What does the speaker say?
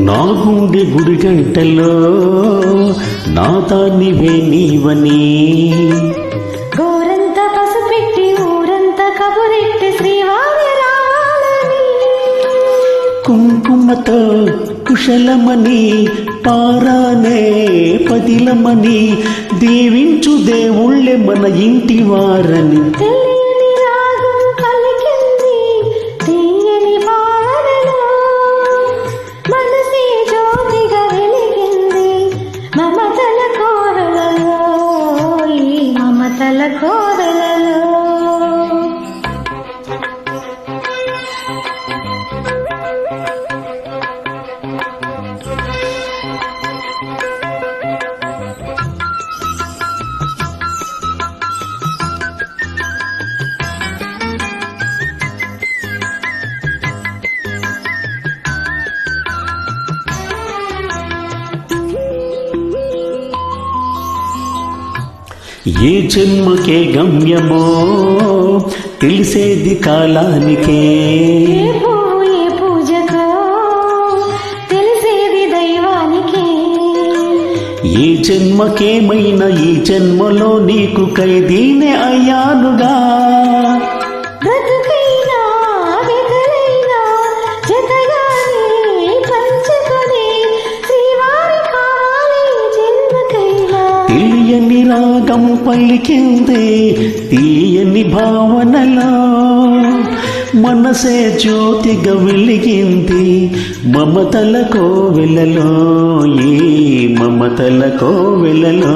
నా గుండె గుడి గంటలో నాదానివే నీవని గోరంత పసుపెట్టి ఊరంత కబురెట్టి శ్రీవారి రావాలని కుంకుమతో కుశలమని పారానే పదిలమని దీవించు దేవుళ్ళే మన ఇంటి వారని తెలియని రాగం పలికింది తీయని భావనలో మనసే జ్యోతిగా వెలిగింది మమతల కోరలలో ఈ మమతల కోరలలో ఏ జన్మకే గమ్యమో తెలిసేది కాలానికే ఏ పువ్వు ఏ పూజకో తెలిసేది దైవానికే ఏ జన్మకేమైనా ఈ జన్మలో నీకు ఖైదీనే అయ్యానుగా బ్రతుకైనా వెతలైనా జతగానే పంచుకొని శ్రీవారి కావాలి జన్మకైనా తెలియని రాగం పలికింది తీయని భావనలో మనసే జ్యోతిగా వెలిగింది మమతల కోవెలలో ఈ మమతల కోవెలలో